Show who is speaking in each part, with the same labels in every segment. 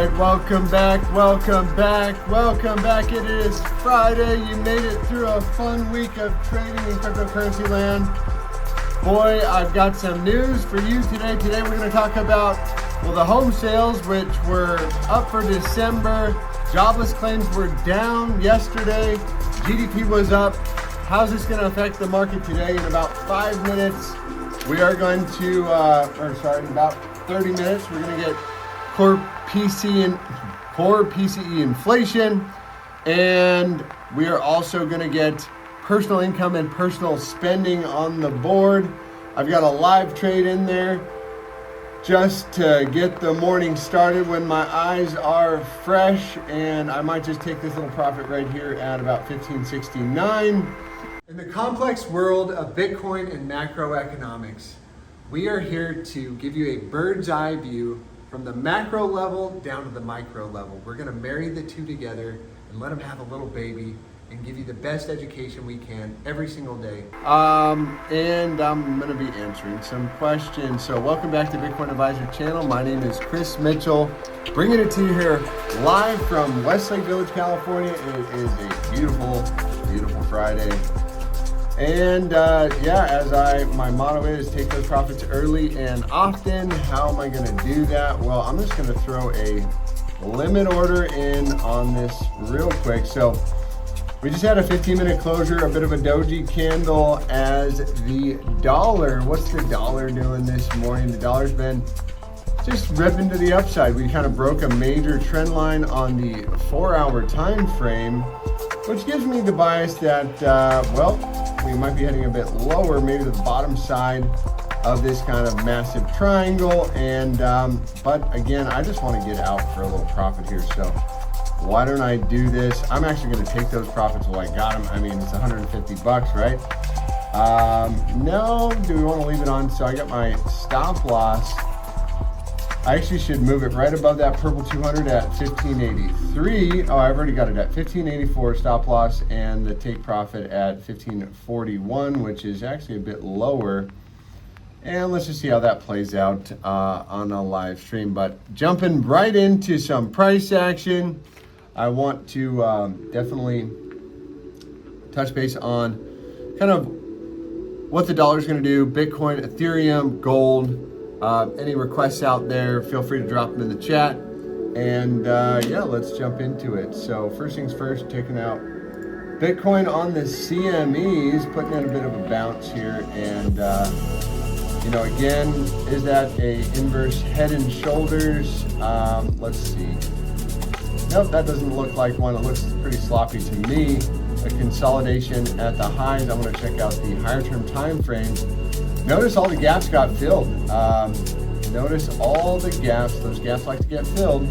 Speaker 1: right, welcome back. It is Friday. You made it through a fun week of trading in cryptocurrency land. Boy, I've got some news for you today. Today we're going to talk about, the home sales, which were up for December. Jobless claims were down yesterday. GDP was up. How's this going to affect the market today? In about 5 minutes, we are going to, in about 30 minutes, we're going to get core PCE inflation, and we are also going to get personal income and personal spending on the board. I've got a live trade in there just to get the morning started when my eyes are fresh, and I might just take this little profit right here at about 1569. In the complex world of Bitcoin and macroeconomics, we are here to give you a bird's eye view from the macro level down to the micro level. We're gonna marry the two together and let them have a little baby and give you the best education we can every single day. And I'm gonna be answering some questions. So welcome back to Bitcoin Advisor channel. My name is Chris Mitchell, bringing it to you here live from Westlake Village, California. It is a beautiful, beautiful Friday. And my motto is take those profits early and often. How am I gonna do that? Well, I'm just gonna throw a limit order in on this real quick. So we just had a 15-minute closure, a bit of a doji candle as the dollar. What's the dollar doing this morning? The dollar's been just ripping to the upside. We kind of broke a major trend line on the 4-hour time frame, which gives me the bias that, we might be heading a bit lower, maybe the bottom side of this kind of massive triangle. And but again, I just want to get out for a little profit here. So why don't I do this? I'm actually going to take those profits while I got them. I mean, it's 150 bucks, right? No, do we want to leave it on? So I got my stop loss. I actually should move it right above that purple 200 at 1583. Oh, I've already got it at 1584 stop loss, and the take profit at 1541, which is actually a bit lower. And let's just see how that plays out on a live stream. But jumping right into some price action, I want to definitely touch base on kind of what the dollar is going to do. Bitcoin, Ethereum, gold. Any requests out there, feel free to drop them in the chat. And let's jump into it. So first things first, taking out Bitcoin on the CMEs, putting in a bit of a bounce here. And, again, is that a inverse head and shoulders? Let's see. Nope, that doesn't look like one. It looks pretty sloppy to me. A consolidation at the highs. I'm going to check out the higher term time frames. Notice all the gaps got filled. Notice all the gaps. Those gaps like to get filled.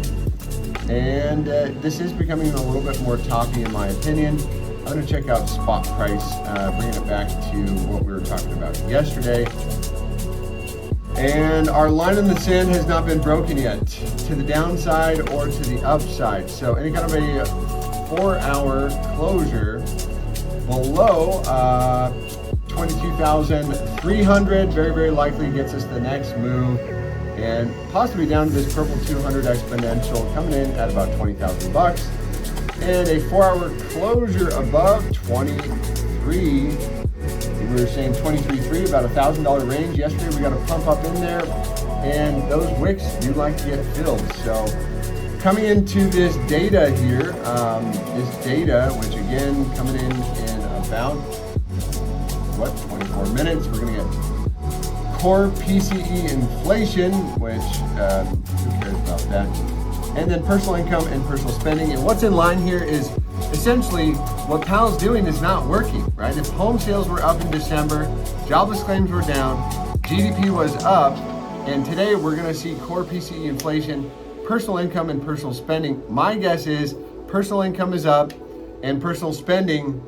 Speaker 1: And this is becoming a little bit more toppy in my opinion. I'm going to check out spot price, bringing it back to what we were talking about yesterday. And our line in the sand has not been broken yet, to the downside or to the upside. So any kind of a 4-hour closure below 22,300 very, very likely gets us the next move, and possibly down to this purple 200 exponential coming in at about 20,000 bucks, and a 4-hour closure above 23. We were saying 23.3, about $1,000 range yesterday. We got a pump up in there, and those wicks do like to get filled. So coming into this data here, which again coming in about 24 minutes, we're gonna get core PCE inflation, which who cares about that, and then personal income and personal spending. And what's in line here is essentially what Powell's doing is not working, right? If home sales were up in December, jobless claims were down, GDP was up, and today we're gonna see core PCE inflation, personal income and personal spending. My guess is personal income is up and personal spending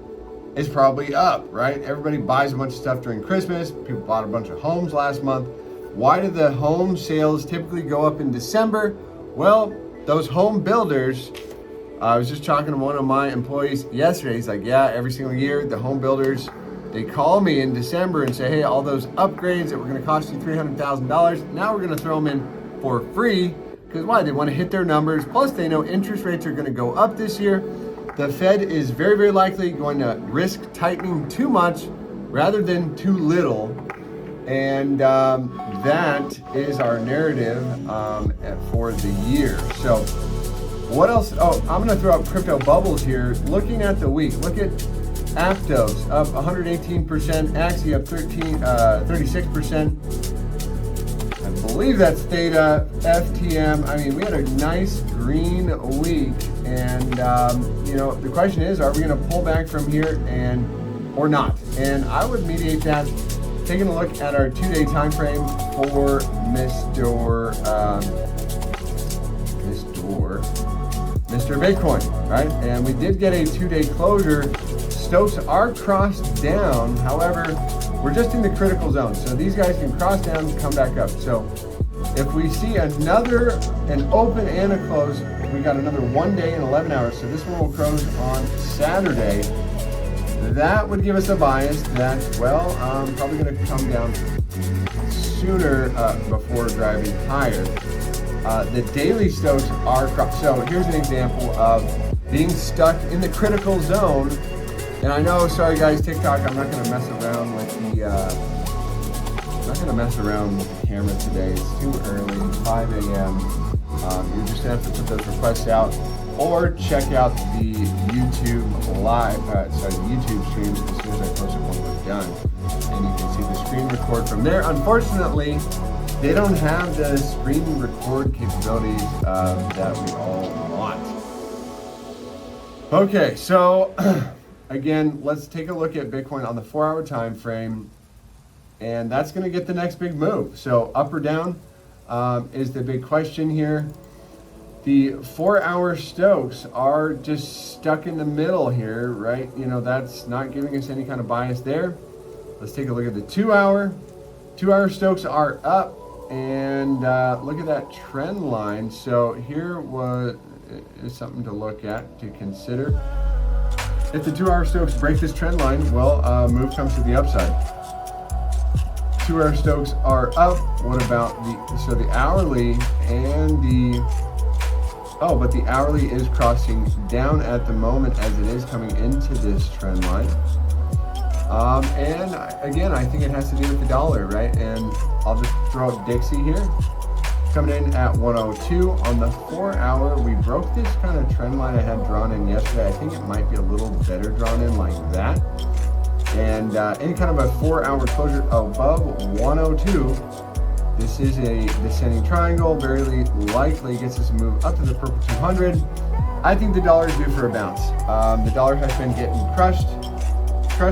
Speaker 1: is probably up, right? Everybody buys a bunch of stuff during Christmas. People bought a bunch of homes last month. Why do the home sales typically go up in December? Well, those home builders, I was just talking to one of my employees yesterday. He's like, yeah, every single year, the home builders, they call me in December and say, hey, all those upgrades that were gonna cost you $300,000, now we're gonna throw them in for free Because why? They want to hit their numbers. Plus, they know interest rates are going to go up this year. The Fed is very, very likely going to risk tightening too much rather than too little. And that is our narrative for the year. So what else? Oh, I'm going to throw up crypto bubbles here. Looking at the week, look at Aptos up 118%, Axie up 36%. I believe that's Theta, FTM. I mean, we had a nice green week, and you know, the question is, are we going to pull back from here or not? And I would mediate that taking a look at our 2-day time frame for Mr. Bitcoin, right? And we did get a 2-day closure. Stokes are crossed down. However, we're just in the critical zone. So these guys can cross down and come back up. So if we see an open and a close, we got another 1 day and 11 hours. So this one will close on Saturday. That would give us a bias that, well, probably going to come down sooner before driving higher. The daily Stokes are, so here's an example of being stuck in the critical zone. And I know, sorry guys, TikTok, I'm not going to mess around with the camera today. It's too early, 5 a.m. You're just going to have to put those requests out or check out the YouTube YouTube streams as soon as I post it when we're done. And you can see the screen record from there. Unfortunately, they don't have the screen record capabilities that we all want. Okay, so again, let's take a look at Bitcoin on the 4-hour time frame, and that's going to get the next big move. So up or down is the big question here. The 4-hour Stokes are just stuck in the middle here, right? You know, that's not giving us any kind of bias there. Let's take a look at the 2-hour. 2-hour Stokes are up, and look at that trend line. So here is something to look at, to consider. If the 2-hour Stokes break this trend line, well, move comes to the upside. 2-hour Stokes are up. What about the hourly and but the hourly is crossing down at the moment as it is coming into this trend line. And again, I think it has to do with the dollar, right? And I'll just throw up Dixie here. Coming in at 102 on the 4-hour. We broke this kind of trend line I had drawn in yesterday. I think it might be a little better drawn in like that. And any kind of a 4-hour closure above 102. This is a descending triangle. Very likely gets us to move up to the purple 200. I think the dollar is due for a bounce. The dollar has been getting crushed. So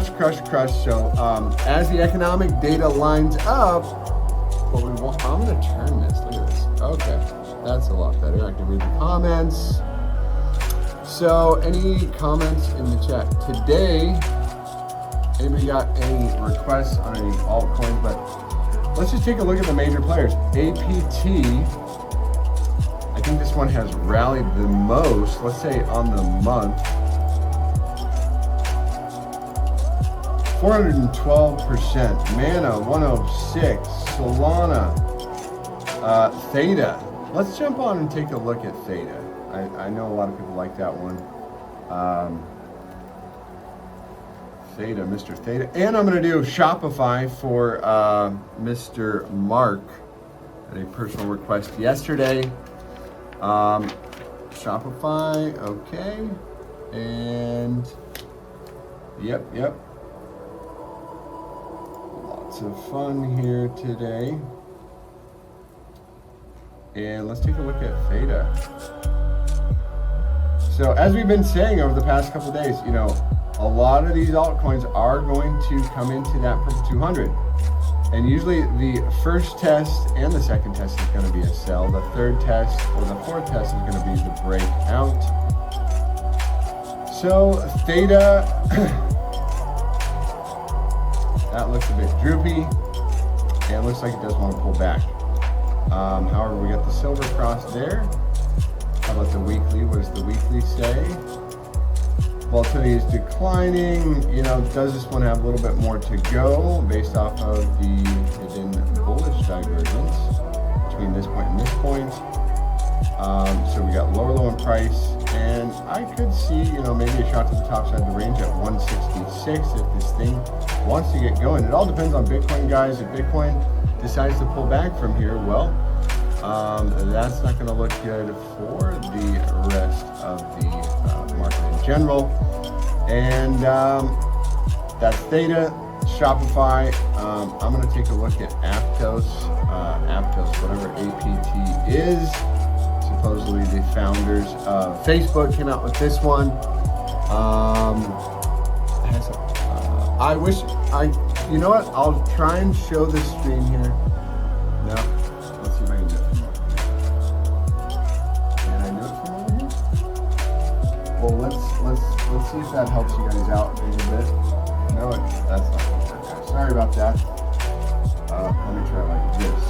Speaker 1: as the economic data lines up, what we want, I'm going to turn this. Look at this. Okay, that's a lot better. I can read the comments. So any comments in the chat today? Anybody got any requests on any altcoins? But let's just take a look at the major players. APT, I think this one has rallied the most, let's say on the month. 412%, Mana 106, Solana, Theta. Let's jump on and take a look at Theta. I know a lot of people like that one. Theta, Mr. Theta. And I'm going to do Shopify for Mr. Mark at a personal request yesterday. Shopify, okay. And yep. Lots of fun here today. And let's take a look at Theta. So as we've been saying over the past couple of days, you know, a lot of these altcoins are going to come into that purple 200. And usually the first test and the second test is going to be a sell. The third test or the fourth test is going to be the breakout. So Theta, that looks a bit droopy. And it looks like it does want to pull back. However, we got the silver cross there. How about the weekly? What does the weekly say? Volatility is declining. You know, does this one have a little bit more to go based off of the hidden bullish divergence between this point and this point? So we got lower low in price, and I could see, maybe a shot to the top side of the range at 166 if this thing wants to get going. It all depends on Bitcoin, guys. If Bitcoin decides to pull back from here, well, that's not going to look good for the rest of the market in general. And that's Theta, Shopify. I'm going to take a look at Aptos, whatever APT is. Supposedly the founders of Facebook came out with this one. I wish you know what? I'll try and show this screen here. No, let's see if I can do it. Can I do it from over here? Well, let's see if that helps you guys out a little bit. No, that's not going to work, guys. Sorry about that. Let me try like this.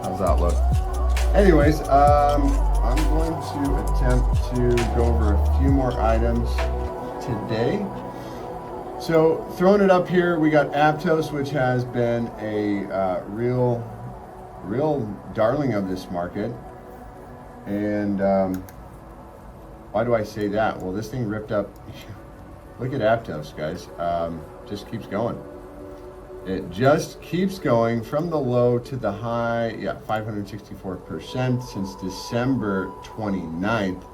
Speaker 1: How's that look? Anyways, I'm going to attempt to go over a few more items today. So throwing it up here, we got Aptos, which has been a real darling of this market. And why do I say that? Well, this thing ripped up. Look at Aptos, guys. Just keeps going. It just keeps going from the low to the high. Yeah, 564% since December 29th.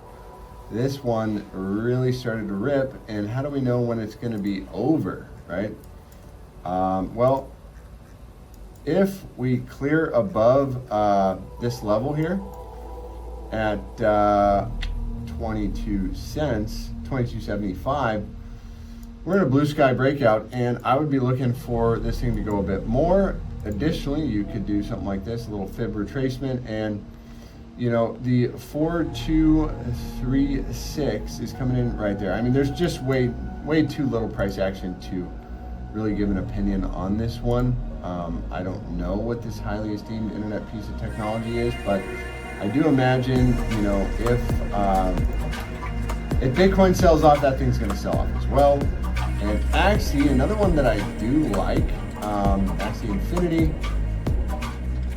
Speaker 1: This one really started to rip. And how do we know when it's going to be over, right? Well, if we clear above this level here at 22 cents, 22.75, we're in a blue sky breakout, and I would be looking for this thing to go a bit more. Additionally, you could do something like this, a little fib retracement, and the 4236 is coming in right there. I mean, there's just way too little price action to really give an opinion on this one. I don't know what this highly esteemed internet piece of technology is, but I do imagine, if Bitcoin sells off, that thing's going to sell off as well. And Axie, another one that I do like, Axie Infinity,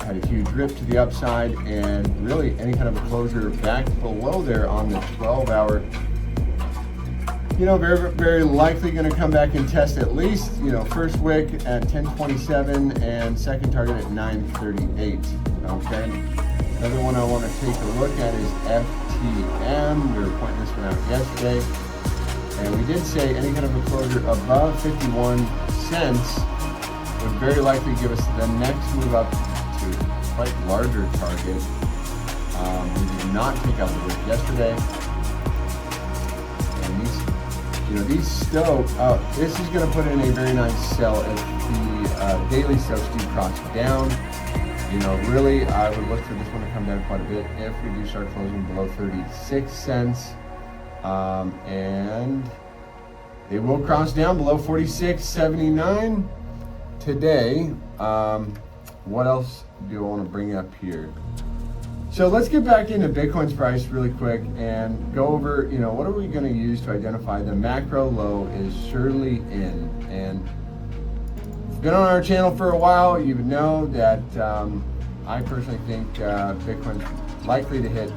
Speaker 1: had a huge rip to the upside, and really any kind of a closure back below there on the 12-hour, very, very likely going to come back and test at least, first wick at 1027 and second target at 938. Okay. Another one I want to take a look at is FTM. We were pointing this one out yesterday. And we did say any kind of a closure above 51 cents would very likely give us the next move up to a quite larger target. We did not take out the wick yesterday. And these Stoke, this is going to put in a very nice sell if the daily Stokes do cross down. Really, I would look for this one to come down quite a bit if we do start closing below 36 cents. And it will cross down below 46.79 today. What else do I want to bring up here? So let's get back into Bitcoin's price really quick and go over, what are we going to use to identify the macro low is surely in. And if you've been on our channel for a while, you would know that I personally think Bitcoin's likely to hit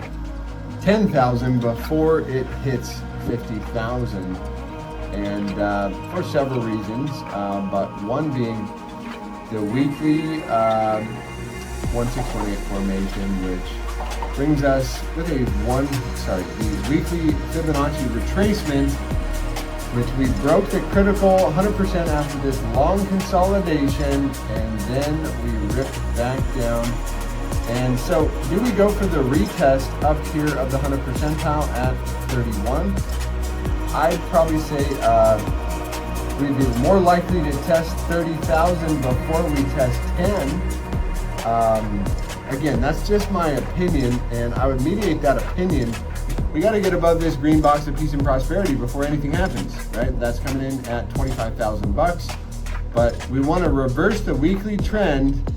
Speaker 1: 10,000 before it hits 50,000, and for several reasons, but one being the weekly 1618 formation, which brings us with the weekly Fibonacci retracement, which we broke the critical 100% after this long consolidation, and then we ripped back down. And so, do we go for the retest up here of the 100 percentile at 31? I'd probably say we'd be more likely to test 30,000 before we test 10. Again, that's just my opinion, and I would mediate that opinion. We got to get above this green box of peace and prosperity before anything happens, right? That's coming in at 25,000 bucks. But we want to reverse the weekly trend.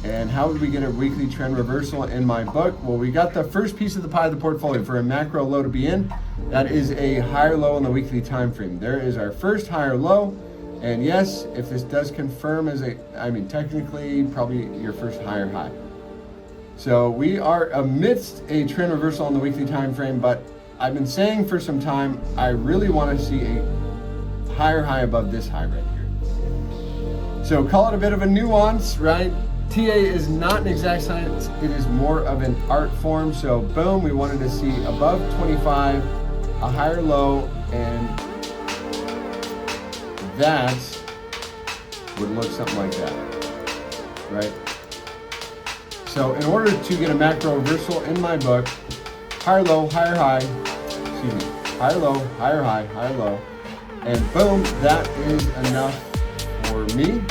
Speaker 1: And how would we get a weekly trend reversal in my book? Well, we got the first piece of the pie of the portfolio for a macro low to be in. That is a higher low in the weekly time frame. There is our first higher low. And yes, if this does confirm as technically probably your first higher high. So we are amidst a trend reversal on the weekly time frame, but I've been saying for some time, I really want to see a higher high above this high right here. So call it a bit of a nuance, right? TA is not an exact science, it is more of an art form. So boom, we wanted to see above 25, a higher low, and that would look something like that, right? So in order to get a macro reversal in my book, higher low, higher high, higher low, higher high, higher low, and boom, that is enough for me.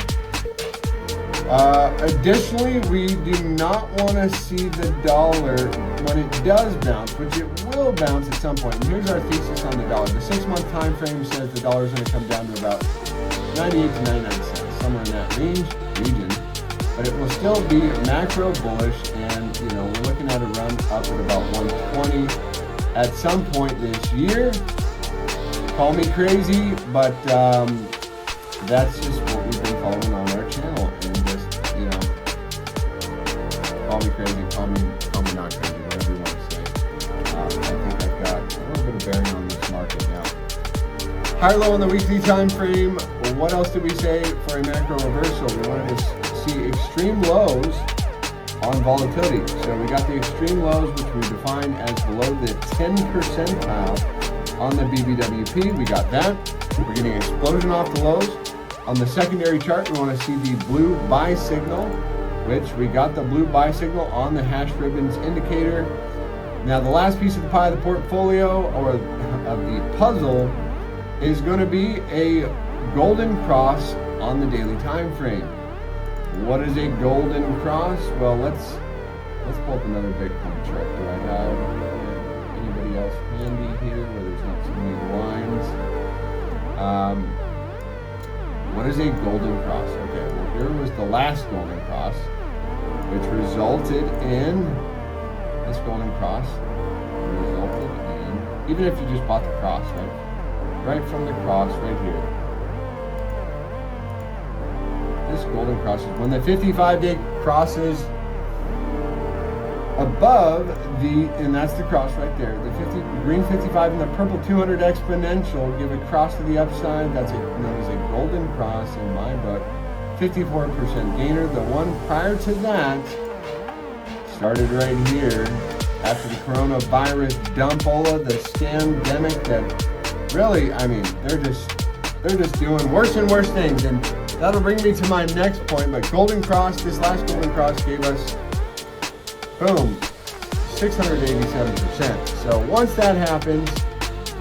Speaker 1: Additionally, we do not want to see the dollar when it does bounce, which it will bounce at some point. And here's our thesis on the dollar. The 6-month time frame says the dollar is going to come down to about 98 to 99 cents, somewhere in that region. But it will still be macro bullish, and we're looking at a run up at about 120 at some point this year. Call me crazy, but that's just what we've been following on our channel. And just, call me crazy, call me not crazy, whatever you want to say. I think I've got a little bit of bearing on this market now. Higher low on the weekly time frame. What else did we say for a macro reversal? We wanted to see extreme lows on volatility. So we got the extreme lows, which we defined as below the 10 percentile on the BBWP. We got that. We're getting an explosion off the lows. On the secondary chart, we want to see the blue buy signal, which we got the blue buy signal on the hash ribbons indicator. Now the last piece of the pie of the portfolio, or of the puzzle, is going to be a golden cross on the daily time frame. What is a golden cross? Well, let's pull up another Bitcoin chart. Do I have anybody else handy here where there's not too many lines? What is a golden cross? Okay, well here was the last golden cross, which resulted in this golden cross. Resulted in, even if you just bought the cross, right from the cross right here. This golden cross is when the 55-day crosses above and that's the cross right there. The green 55 and the purple 200 exponential give a cross to the upside. That's known as a golden cross in my book. 54% gainer. The one prior to that started right here after the coronavirus dumpola, the scamdemic that really, they're just doing worse and worse things. And that'll bring me to my next point. But golden cross, this last golden cross gave us, boom, 687%. So once that happens,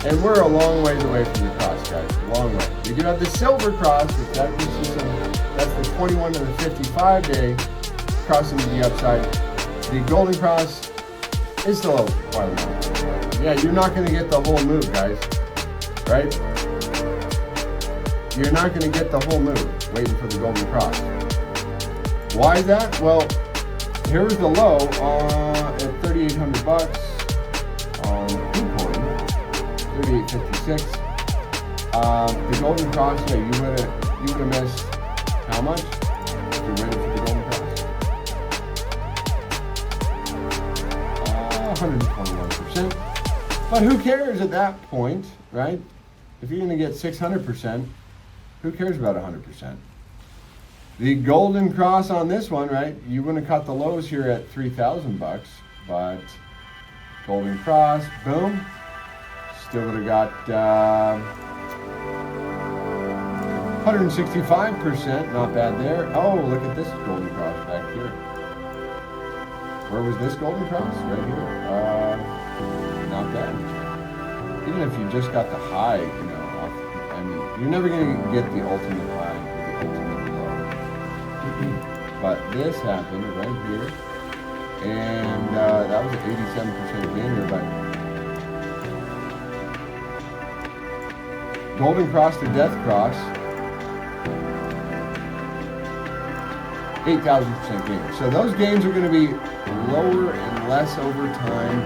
Speaker 1: and we're a long ways away from the cross, guys, a long way. We do have the silver cross, which that gives you that's the 21 to the 55-day crossing to the upside. The golden cross is still quite a long. Yeah, you're not going to get the whole move, guys, right? You're not going to get the whole move waiting for the golden cross. Why is that? Well, here was the low at $3,800 on KuCoin, 38.56. The golden cross, yeah, you would have missed how much if you waited for the golden cross? 121%. But who cares at that point, right? If you're going to get 600%, who cares about 100%? The golden cross on this one, right? You wouldn't have caught the lows here at $3,000, but golden cross, boom. Still would have got 165%, not bad there. Oh, look at this golden cross back here. Where was this golden cross? Right here. Not bad. Even if you just got the high, you're never going to get the ultimate high or the ultimate low. But this happened right here, and that was an 87% gainer. But golden cross to death cross, 8,000% gainer. So those gains are going to be lower and less over time.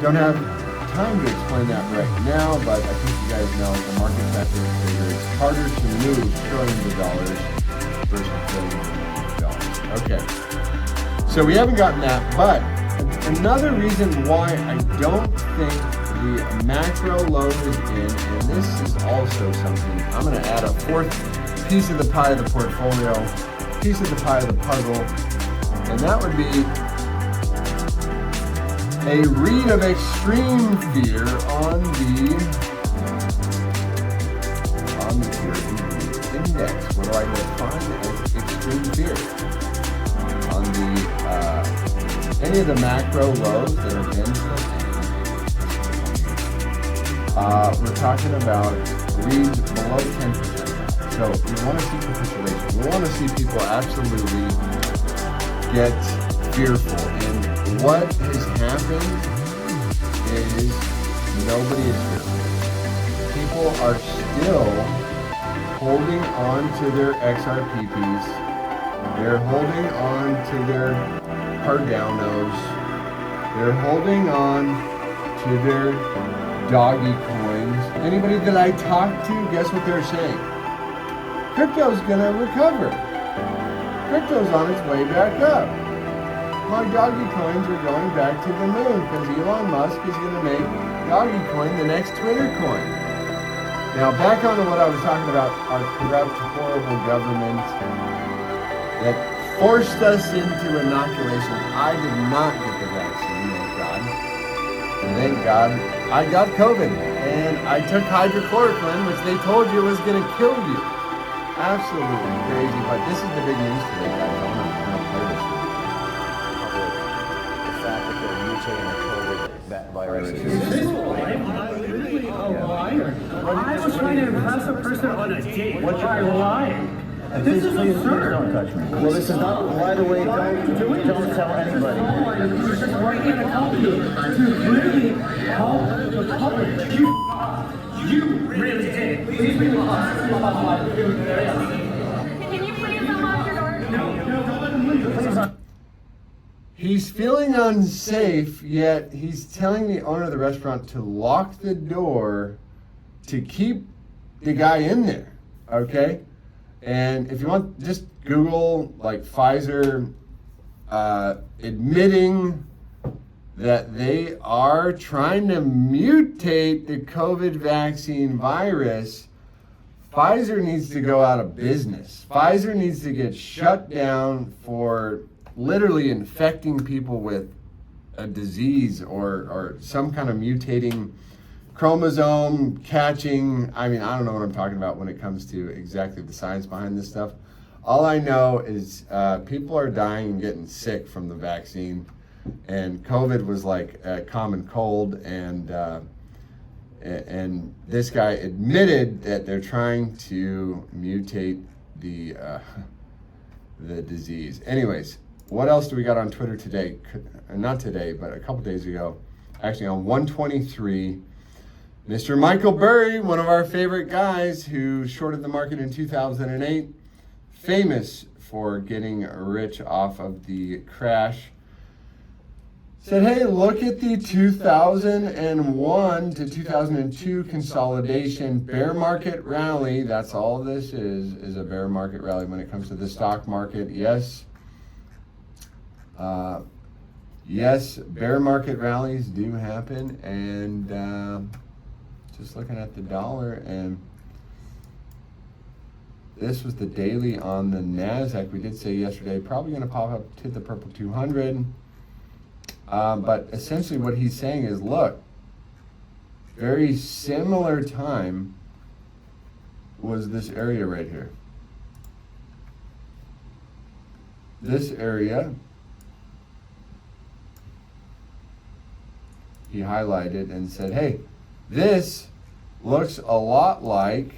Speaker 1: Don't have time to explain that right now, but I think you guys know the market factor is bigger. It's harder to move trillions of dollars versus billions of dollars. Okay, so we haven't gotten that, but another reason why I don't think the macro low is in, and this is also something, I'm going to add a fourth piece of the pie of the portfolio, piece of the pie of the puzzle, and that would be a read of extreme fear on the index. What do I define as extreme fear? On the any of the macro lows that are been we're talking about reads below 10%. So we want to see capitulation. We want to see people absolutely get fearful. And what has happened is nobody is fearful. People are still holding on to their XRPPs. They're holding on to their Cardanos. They're holding on to their doggy coins. Anybody that I talk to, guess what they're saying? Crypto's gonna recover. Crypto's on its way back up. My doggy coins are going back to the moon because Elon Musk is gonna make doggy coin the next Twitter coin. Now back on to what I was talking about, our corrupt, horrible government that forced us into inoculation. I did not get the vaccine, thank God. And thank God I got COVID. And I took hydrochloroquine, which they told you was going to kill you. Absolutely crazy. But this is the big news today, guys. I'm going to play this one.
Speaker 2: The fact that they're mutating the COVID that virus is
Speaker 3: Literally a liar. I was trying to impress a person on a date by lying. This is absurd.
Speaker 2: Don't touch me. Well, this is not, by the way, don't tell anybody.
Speaker 3: You're just working in a company to really help the public. You really did. Please be lost.
Speaker 4: Can you please unlock your door?
Speaker 3: No, don't let him leave. Please not.
Speaker 1: He's feeling unsafe, yet he's telling the owner of the restaurant to lock the door to keep the guy in there, okay? And if you want, just Google like Pfizer admitting that they are trying to mutate the COVID vaccine virus. Pfizer needs to go out of business. Pfizer needs to get shut down for literally infecting people with a disease or some kind of mutating chromosome catching. I mean, I don't know what I'm talking about when it comes to exactly the science behind this stuff. All I know is people are dying and getting sick from the vaccine, and COVID was like a common cold, and this guy admitted that they're trying to mutate the disease. Anyways, what else do we got on Twitter today? Not today, but a couple days ago, actually on 123. Mr. Michael Burry, one of our favorite guys who shorted the market in 2008, famous for getting rich off of the crash, said, hey, look at the 2001 to 2002 consolidation bear market rally. That's all this is a bear market rally when it comes to the stock market. Yes. Yes, bear market rallies do happen, and just looking at the dollar, and this was the daily on the NASDAQ. We did say yesterday, probably going to pop up to the purple 200. But essentially what he's saying is, look, very similar time was this area right here. This area, he highlighted and said, hey, this looks a lot like,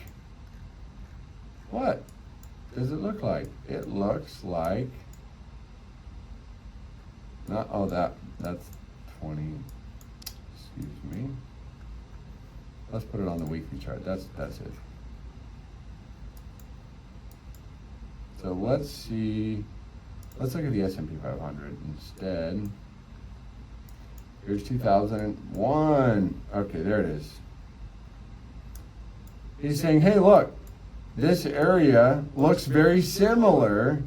Speaker 1: what does it look like? It looks like, not, oh, that's 20, excuse me. Let's put it on the weekly chart, that's it. So let's see, let's look at the SP500 instead. Here's 2001. Okay, there it is. He's saying, hey, look, this area looks very similar.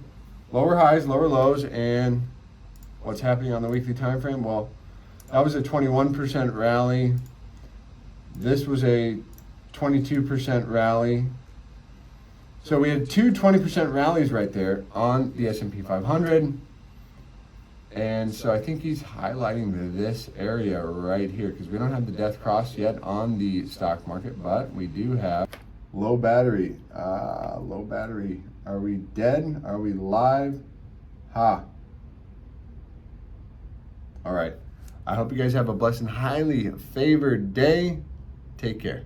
Speaker 1: Lower highs, lower lows, and what's happening on the weekly time frame? Well, that was a 21% rally. This was a 22% rally. So we had two 20% rallies right there on the S&P 500. And so I think he's highlighting this area right here because we don't have the death cross yet on the stock market, but we do have low battery. Low battery. Are we dead? Are we live? Ha. All right. I hope you guys have a blessed and highly favored day. Take care.